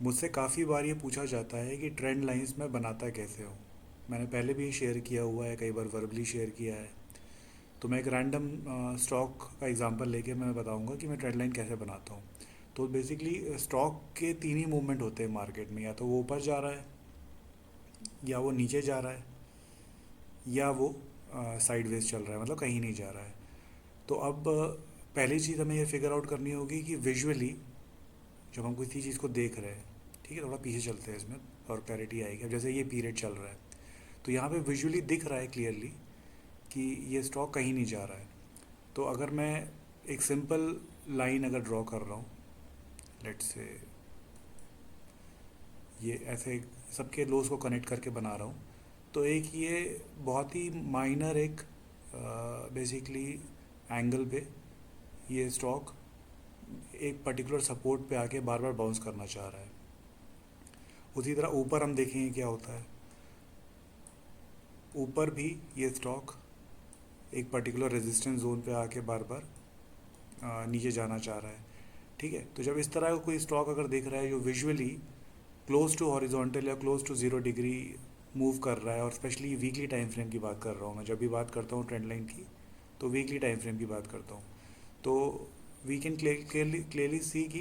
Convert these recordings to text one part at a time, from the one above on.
मुझसे काफ़ी बार ये पूछा जाता है कि ट्रेंड लाइंस मैं बनाता कैसे हूँ। मैंने पहले भी शेयर किया हुआ है, कई बार वर्बली शेयर किया है। तो मैं एक रैंडम स्टॉक का एग्जांपल लेके मैं बताऊंगा कि मैं ट्रेंड लाइन कैसे बनाता हूँ। तो बेसिकली स्टॉक के तीन ही मूवमेंट होते हैं मार्केट में, या तो वो ऊपर जा रहा है, या वो नीचे जा रहा है, या वो साइडवेज चल रहा है, मतलब कहीं नहीं जा रहा है। तो अब पहली चीज़ हमें ये फिगर आउट करनी होगी कि विजुअली जब हम किसी चीज़ को देख रहे हैं, ठीक है, थोड़ा पीछे चलते हैं इसमें और क्लैरिटी आएगी। अब जैसे ये पीरियड चल रहा है, तो यहाँ पे विजुअली दिख रहा है क्लियरली कि ये स्टॉक कहीं नहीं जा रहा है। तो अगर मैं एक सिंपल लाइन अगर ड्रॉ कर रहा हूँ, लेट्स से ये ऐसे सबके लोज को कनेक्ट करके बना रहा हूँ, तो एक ये बहुत ही माइनर एक बेसिकली एंगल पे ये स्टॉक एक पर्टिकुलर सपोर्ट पे आके बार बार बाउंस करना चाह रहा है। उसी तरह ऊपर हम देखेंगे क्या होता है। ऊपर भी ये स्टॉक एक पर्टिकुलर रेजिस्टेंस जोन पे आके बार बार नीचे जाना चाह रहा है। ठीक है, तो जब इस तरह का कोई स्टॉक अगर देख रहा है जो विजुअली क्लोज टू हॉरिजॉन्टल या क्लोज टू 0 डिग्री मूव कर रहा है, और स्पेशली वीकली टाइम फ्रेम की बात कर रहा हूँ मैं, जब भी बात करता हूँ ट्रेंड लाइन की तो वीकली टाइम फ्रेम की बात करता हूँ, तो वी कैन क्लियरली सी कि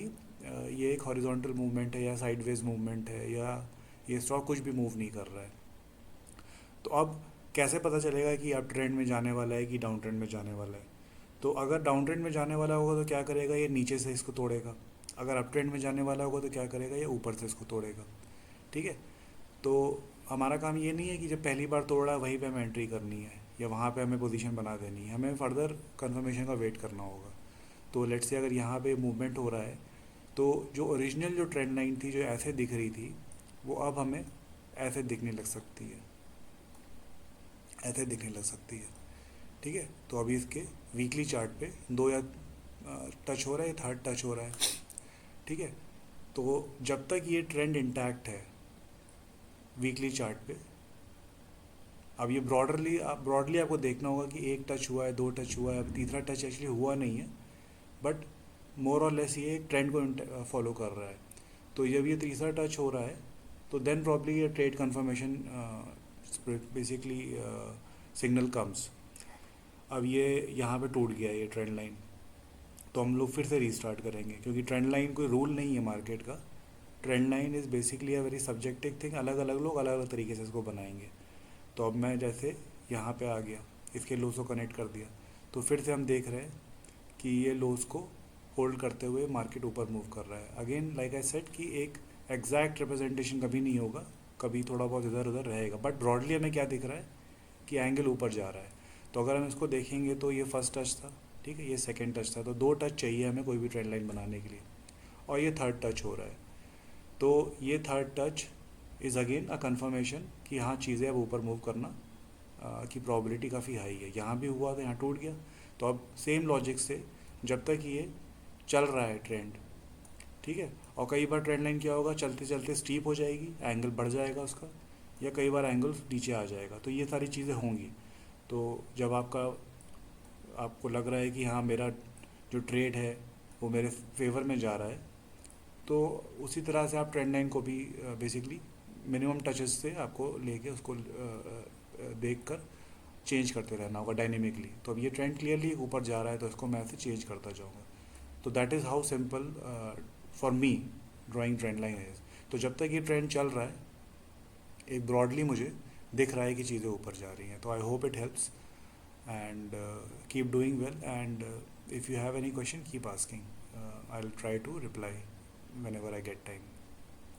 ये एक हॉरिजॉन्टल मूवमेंट है या साइडवेज मूवमेंट है, या ये स्टॉक कुछ भी मूव नहीं कर रहा है। तो अब कैसे पता चलेगा कि अब ट्रेंड में जाने वाला है कि डाउन ट्रेंड में जाने वाला है। तो अगर डाउन ट्रेंड में जाने वाला होगा तो क्या करेगा, ये नीचे से इसको तोड़ेगा। अगर अप ट्रेंड में जाने वाला होगा तो क्या करेगा, ये ऊपर से इसको तोड़ेगा। ठीक है, तो हमारा काम ये नहीं है कि जब पहली बार तोड़ रहा है वहीं पे हमें एंट्री करनी है या वहाँ पे हमें पोजीशन बना देनी है, हमें फर्दर कंफर्मेशन का वेट करना होगा। तो लेट्स से अगर यहाँ पे मूवमेंट हो रहा है, तो जो ओरिजिनल जो ट्रेंड लाइन थी जो ऐसे दिख रही थी, वो अब हमें ऐसे दिखने लग सकती है, ऐसे दिखने लग सकती है। ठीक है, तो अभी इसके वीकली चार्ट पे दो या टच हो रहा है, थर्ड टच हो रहा है। ठीक है, तो जब तक ये ट्रेंड इंटैक्ट है वीकली चार्ट पे, अब ये ब्रॉडली आपको देखना होगा कि एक टच हुआ है, दो टच हुआ है, अब तीसरा टच एक्चुअली हुआ नहीं है, बट मोर और लेस ये एक ट्रेंड को फॉलो कर रहा है। तो जब ये तीसरा टच हो रहा है, तो देन प्रॉब्ली ये trade confirmation basically signal comes. अब ये यहाँ पे टूट गया ये ट्रेंड लाइन, तो हम लोग फिर से रीस्टार्ट करेंगे, क्योंकि ट्रेंड लाइन कोई रूल नहीं है मार्केट का। Trend line is basically a very subjective thing, अलग अलग लोग अलग अलग तरीके से इसको बनाएंगे। तो अब मैं जैसे यहाँ पे आ गया, इसके लोस को कनेक्ट कर दिया, तो फिर से हम देख रहे हैं कि ये लोस को होल्ड करते हुए मार्केट ऊपर मूव कर रहा है। अगेन लाइक आई सेड कि एक एग्जैक्ट रिप्रेजेंटेशन कभी नहीं होगा, कभी थोड़ा बहुत इधर उधर रहेगा, बट ब्रॉडली हमें क्या दिख रहा है कि एंगल ऊपर जा रहा है। तो अगर हम इसको देखेंगे तो ये फर्स्ट टच था, ठीक है, ये सेकेंड टच था, तो दो टच चाहिए हमें कोई भी ट्रेंड लाइन बनाने के लिए, और ये थर्ड टच हो रहा है। तो ये third touch is again a conformation कि हाँ चीज़ें अब ऊपर मूव करना की प्रोबेबिलिटी काफ़ी हाई है। यहाँ भी हुआ था, यहाँ टूट गया। तो अब सेम लॉजिक से जब तक ये चल रहा है ट्रेंड, ठीक है, और कई बार ट्रेंड लाइन क्या होगा, चलते चलते स्टीप हो जाएगी, एंगल बढ़ जाएगा उसका, या कई बार एंगल नीचे आ जाएगा, तो ये सारी चीज़ें होंगी। तो जब आपको लग रहा है कि हाँ मेरा जो ट्रेड है वो मेरे फेवर में जा रहा है, तो उसी तरह से आप ट्रेंड लाइन को भी बेसिकली मिनिमम टचेस से आपको लेके उसको देख कर चेंज करते रहना होगा डायनेमिकली। तो अब ये ट्रेंड क्लियरली ऊपर जा रहा है, तो इसको मैं ऐसे चेंज करता जाऊँगा। तो that is how simple for me drawing trend line is. तो जब तक ये ट्रेंड चल रहा है, एक ब्रॉडली मुझे दिख रहा है कि चीज़ें ऊपर जा रही हैं। तो I hope it helps, and keep doing well, and if you have any question keep asking. I'll try to reply whenever I get time.